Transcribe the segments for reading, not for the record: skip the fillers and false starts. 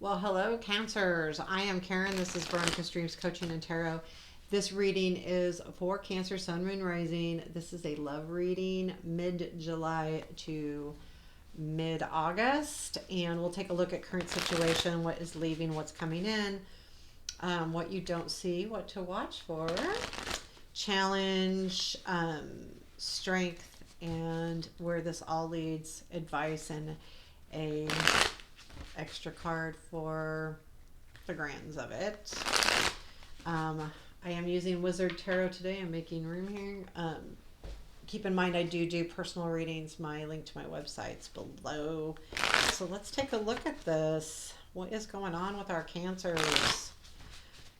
Well, hello, Cancers. I am Karen. This is Veronica Streams Coaching and Tarot. This reading is for Cancer, Sun, Moon, Rising. This is a love reading mid July to mid August. And we'll take a look at current situation, what is leaving, what's coming in, what you don't see, what to watch for, challenge, strength, and where this all leads, advice, and a extra card for the grands of it. I am using Wizard Tarot today. I'm making room here. Keep in mind I do personal readings. My link to my website's below. So let's take a look at this. What is going on with our Cancers?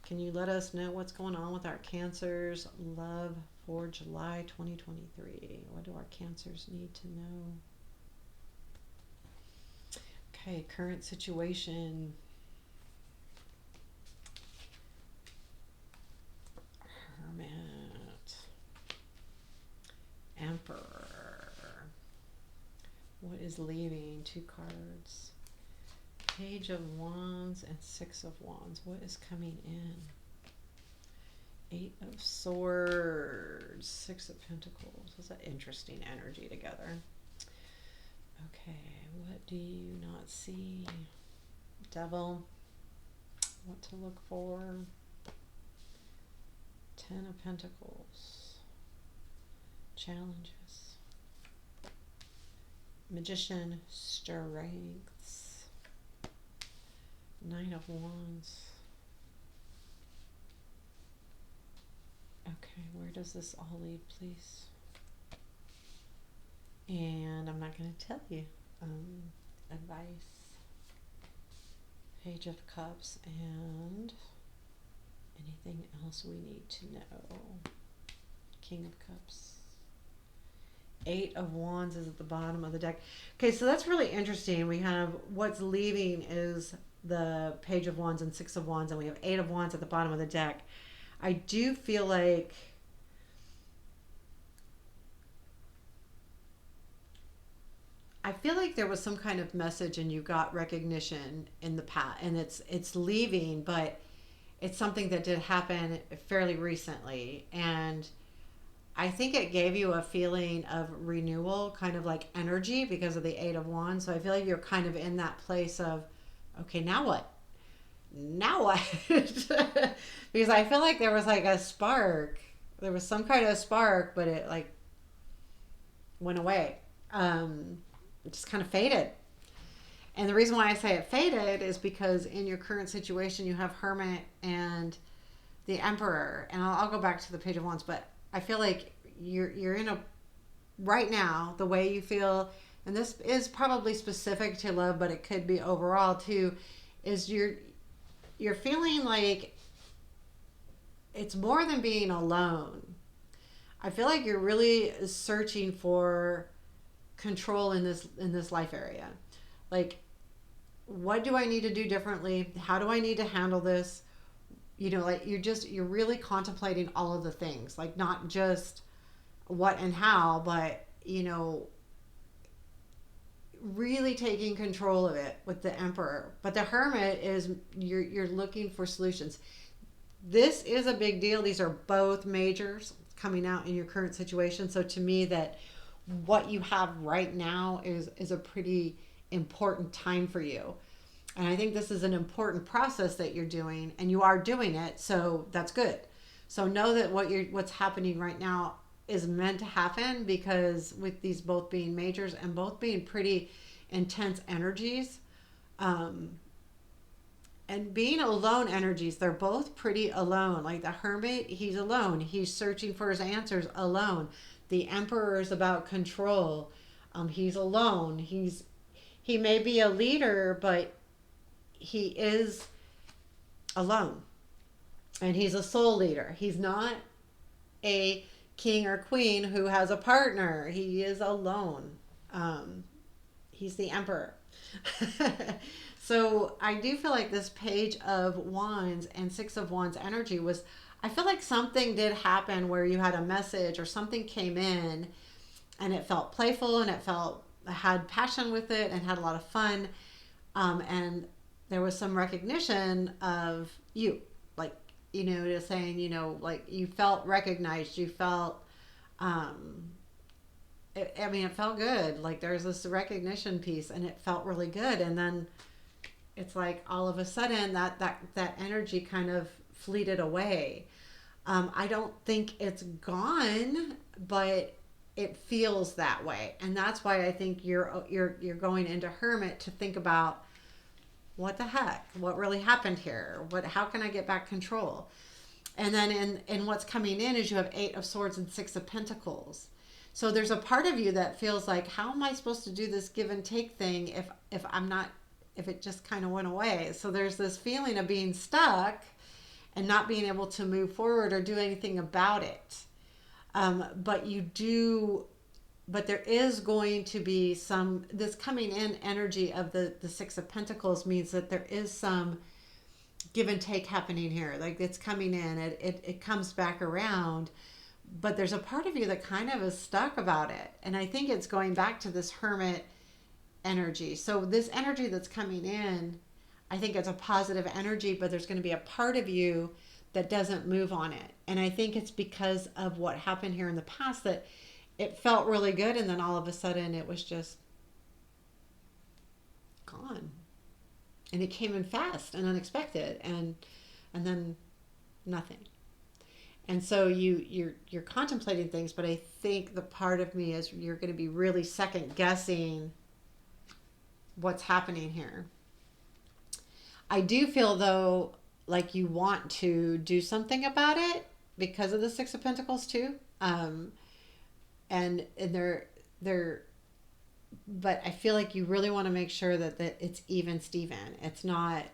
Can you let us know what's going on with our Cancers? Love for July 2023. What do our Cancers need to know? Okay, current situation. Hermit. Emperor. What is leaving? Two cards. Page of Wands and Six of Wands. What is coming in? Eight of Swords. Six of Pentacles. Is that interesting energy together? Okay, what do you not see? Devil. What to look for? Ten of Pentacles. Challenges. Magician. Strengths. Nine of Wands. Okay, where does this all lead, please? And I'm not going to tell you. Advice. Page of Cups and anything else we need to know. King of Cups. Eight of Wands is at the bottom of the deck. Okay, so that's really interesting. We have what's leaving is the Page of Wands and Six of Wands, and we have Eight of Wands at the bottom of the deck. I do feel like there was some kind of message and you got recognition in the past, and it's leaving, but it's something that did happen fairly recently, and I think it gave you a feeling of renewal, kind of like energy because of the Eight of Wands. So I feel like you're kind of in that place of, okay, now what? Now what? Because I feel like there was like a spark. There was some kind of spark, but it like went away. It just kind of faded. And the reason why I say it faded is because in your current situation, you have Hermit and the Emperor. And I'll go back to the Page of Wands, but I feel like you're in a right now the way you feel, and this is probably specific to love, but it could be overall too. Is you're feeling like it's more than being alone. I feel like you're really searching for control in this life area. Like, what do I need to do differently? How do I need to handle this? You know, like you're really contemplating all of the things, like not just what and how, but really taking control of it with the Emperor. But the Hermit is you're looking for solutions. This is a big deal. These are both majors coming out in your current situation. So to me, that what you have right now is a pretty important time for you. And I think this is an important process that you're doing, and you are doing it, so that's good. So know that what's happening right now is meant to happen, because with these both being majors and both being pretty intense energies, and being alone energies, they're both pretty alone. Like the Hermit, he's alone. He's searching for his answers alone. The Emperor is about control. He's alone. He may be a leader, but he is alone, and he's a soul leader. He's not a king or queen who has a partner. He is alone. He's the Emperor. So I do feel like this Page of Wands and Six of Wands energy was, I feel like something did happen where you had a message or something came in, and it felt playful, and it felt had passion with it and had a lot of fun. And there was some recognition of you, like, just saying, like you felt recognized, you felt, um, I mean, it felt good. Like there's this recognition piece, and it felt really good. And then it's like all of a sudden that energy kind of fleeted away. I don't think it's gone, but it feels that way, and that's why I think you're going into hermit to think about what the heck, what really happened here, how can I get back control. And then in what's coming in is you have 8 of Swords and 6 of Pentacles. So there's a part of you that feels like, how am I supposed to do this give and take thing if I'm not, if it just kind of went away. So there's this feeling of being stuck and not being able to move forward or do anything about it. But you do, but there is going to be some, this coming in energy of the 6 of Pentacles means that there is some give and take happening here. Like it's coming in, it comes back around, but there's a part of you that kind of is stuck about it. And I think it's going back to this hermit energy. So this energy that's coming in, I think it's a positive energy, but there's going to be a part of you that doesn't move on it. And I think it's because of what happened here in the past, that it felt really good, and then all of a sudden it was just gone. And it came in fast and unexpected, and then nothing. And so you're contemplating things, but I think the part of me is you're going to be really second guessing what's happening here. I do feel though like you want to do something about it because of the 6 of Pentacles too. And they're but I feel like you really want to make sure that it's even Steven. It's not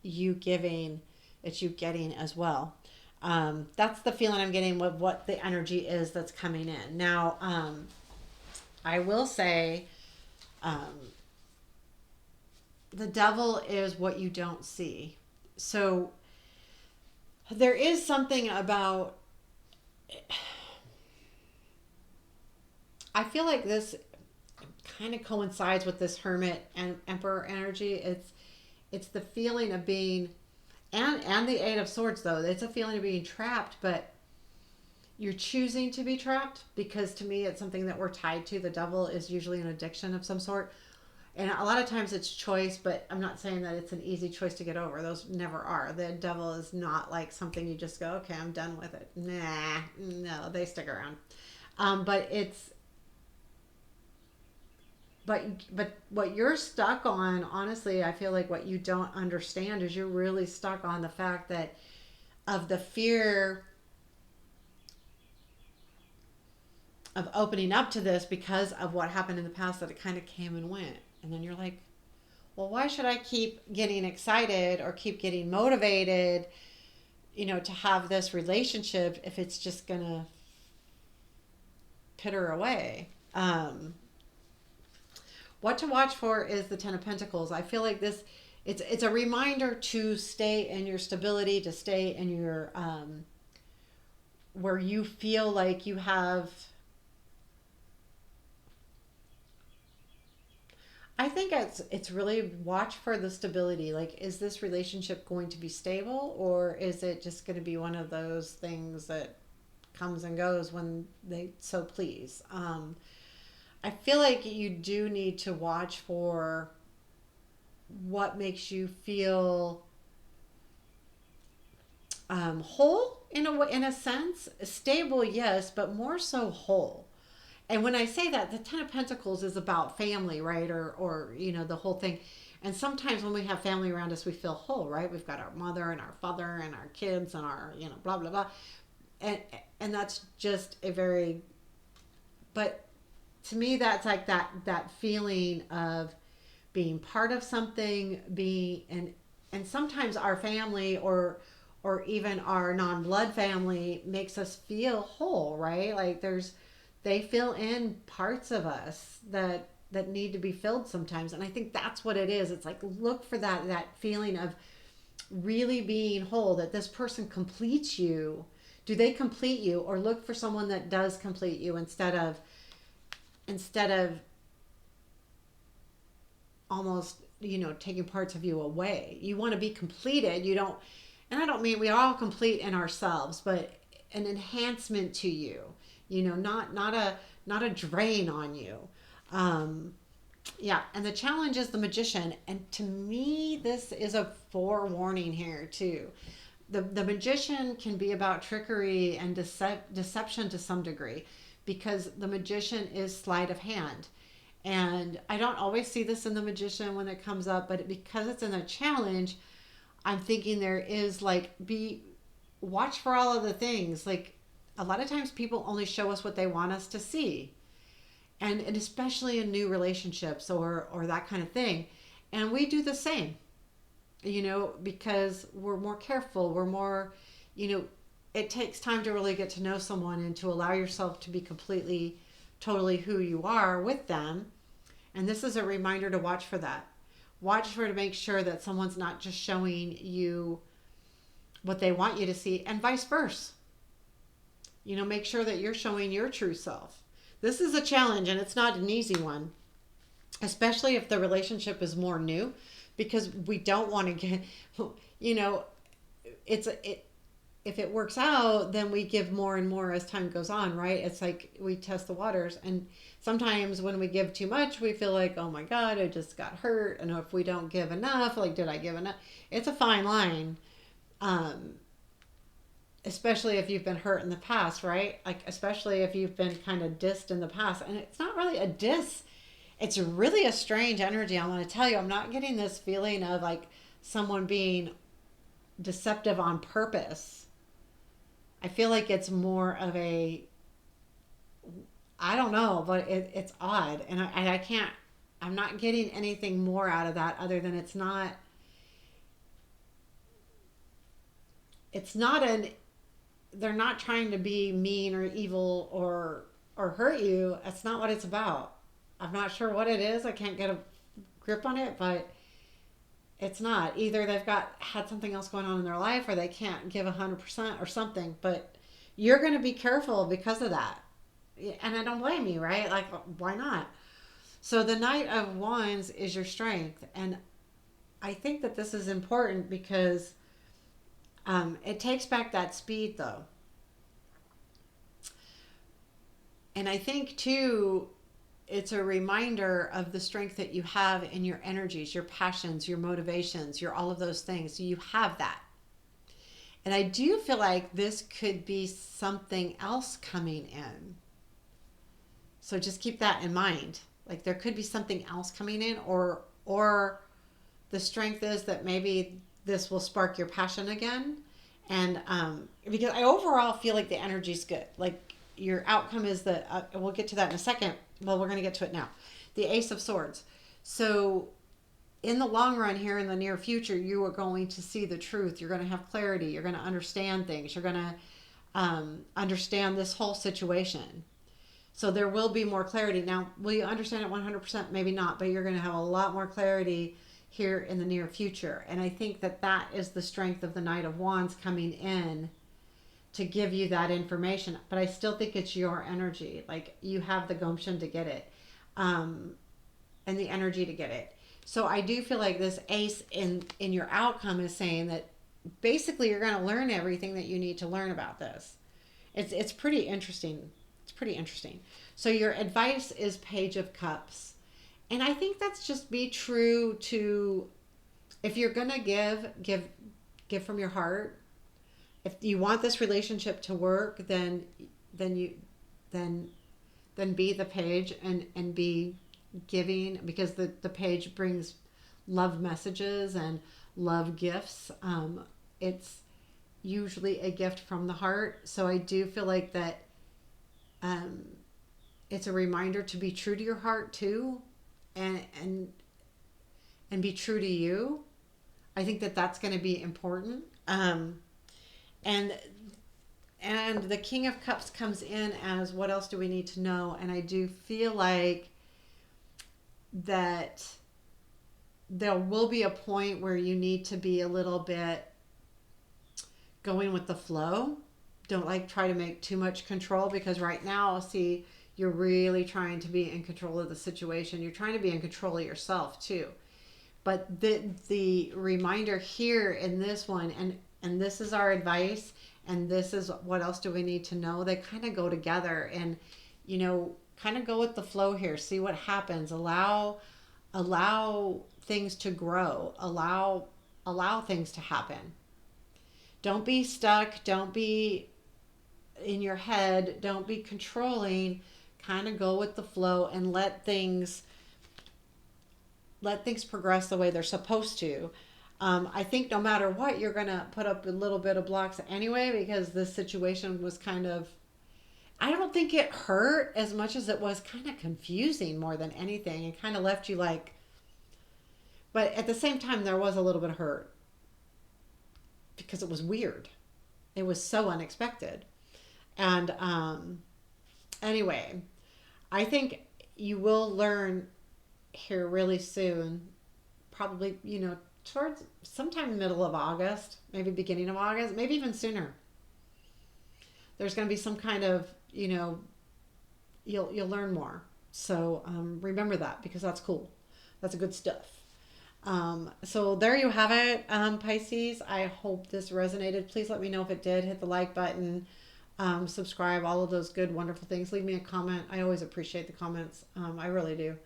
you giving, it's you getting as well. That's the feeling I'm getting with what the energy is that's coming in. Now, I will say, the devil is what you don't see. So there is something about, I feel like this kind of coincides with this hermit and emperor energy. It's the feeling of being, and the 8 of Swords though, it's a feeling of being trapped, but you're choosing to be trapped, because to me it's something that we're tied to. The devil is usually an addiction of some sort, and a lot of times it's choice, but I'm not saying that it's an easy choice to get over. Those never are. The devil is not like something you just go, okay, I'm done with it. Nah, no, they stick around. But it's, but what you're stuck on, honestly, I feel like what you don't understand is you're really stuck on the fact that of the fear of opening up to this because of what happened in the past, that it kind of came and went. And then you're like, well, why should I keep getting excited or keep getting motivated, to have this relationship if it's just going to pitter away? What to watch for is the 10 of Pentacles. I feel like this, it's a reminder to stay in your stability, to stay in your, where you feel like you have, I think it's really watch for the stability. Like, is this relationship going to be stable, or is it just going to be one of those things that comes and goes when they so please? I feel like you do need to watch for what makes you feel whole in a sense. Stable, yes, but more so whole. And when I say that, the 10 of Pentacles is about family, right? Or the whole thing. And sometimes when we have family around us, we feel whole, right? We've got our mother and our father and our kids and our, blah, blah, blah. And that's just a very, but to me, that's like that feeling of being part of something, and sometimes our family or even our non-blood family makes us feel whole, right? Like they fill in parts of us that need to be filled sometimes. And I think that's what it is. It's like, look for that feeling of really being whole, that this person completes you. Do they complete you? Or look for someone that does complete you instead of almost taking parts of you away. You want to be completed. You don't, and I don't mean we are all complete in ourselves, but an enhancement to you. Not a drain on you. Um, yeah, and the challenge is the magician, and to me, this is a forewarning here too. The magician can be about trickery and deception to some degree, because the magician is sleight of hand. And I don't always see this in the magician when it comes up, but because it's in a challenge, I'm thinking there is like be watch for all of the things. Like a lot of times people only show us what they want us to see. And especially in new relationships or that kind of thing. And we do the same, because we're more careful, we're more, you know, it takes time to really get to know someone and to allow yourself to be completely, totally who you are with them. And this is a reminder to watch for that. Watch for to make sure that someone's not just showing you what they want you to see, and vice versa. Make sure that you're showing your true self. This is a challenge, and it's not an easy one, especially if the relationship is more new, because we don't want to get, you know, if it works out, then we give more and more as time goes on, right? It's like we test the waters. And sometimes when we give too much, we feel like, oh my God, I just got hurt. And if we don't give enough, like, did I give enough? It's a fine line. Um, Especially if you've been hurt in the past, right? Like, especially if you've been kind of dissed in the past. And it's not really a diss, it's really a strange energy. I want to tell you, I'm not getting this feeling of like someone being deceptive on purpose. I feel like it's more of a, I don't know, but it's odd. And I can't, I'm not getting anything more out of that other than it's not an, they're not trying to be mean or evil or hurt you. That's not what it's about. I'm not sure what it is. I can't get a grip on it, but it's not. Either they've got had something else going on in their life or they can't give 100% or something, but you're going to be careful because of that. And I don't blame you, right? Like, why not? So the Knight of Wands is your strength. And I think that this is important because it takes back that speed, though. And I think, too, it's a reminder of the strength that you have in your energies, your passions, your motivations, your all of those things. You have that. And I do feel like this could be something else coming in. So just keep that in mind. Like there could be something else coming in, or the strength is that maybe this will spark your passion again. And because I overall feel like the energy's good. Like your outcome is that we'll get to that in a second. Well, we're going to get to it now. The Ace of Swords. So in the long run here in the near future, you are going to see the truth. You're going to have clarity. You're going to understand things. You're going to understand this whole situation. So there will be more clarity. Now, will you understand it 100%? Maybe not, but you're going to have a lot more clarity here in the near future. And I think that that is the strength of the Knight of Wands coming in to give you that information. But I still think it's your energy. Like you have the gumption to get it, and the energy to get it. So I do feel like this ace in your outcome is saying that basically you're going to learn everything that you need to learn about this. It's pretty interesting. It's pretty interesting. So your advice is Page of Cups. And I think that's just be true to, if you're going to give from your heart. If you want this relationship to work, then be the page and be giving, because the page brings love messages and love gifts. It's usually a gift from the heart. So I do feel like that it's a reminder to be true to your heart too, and be true to you. I think that that's going to be important. And the King of Cups comes in as what else do we need to know? And I do feel like that there will be a point where you need to be a little bit going with the flow. Don't like try to make too much control, because right now, see, you're really trying to be in control of the situation. You're trying to be in control of yourself too. But the reminder here in this one, and this is our advice, and this is what else do we need to know, they kind of go together. And kind of go with the flow here, see what happens, allow things to grow, allow things to happen. Don't be stuck, don't be in your head, don't be controlling. Kind of go with the flow and let things progress the way they're supposed to. I think no matter what, you're going to put up a little bit of blocks anyway, because this situation was kind of, I don't think it hurt as much as it was kind of confusing more than anything, and kind of left you like, but at the same time, there was a little bit of hurt because it was weird. It was so unexpected. And anyway, I think you will learn here really soon, probably, towards sometime middle of August, maybe beginning of August, maybe even sooner. There's going to be some kind of, you'll learn more. So remember that, because that's cool. That's good stuff. So there you have it, Pisces. I hope this resonated. Please let me know if it did. Hit the like button, subscribe, all of those good, wonderful things. Leave me a comment. I always appreciate the comments. I really do.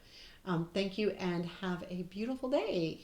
Thank you, and have a beautiful day.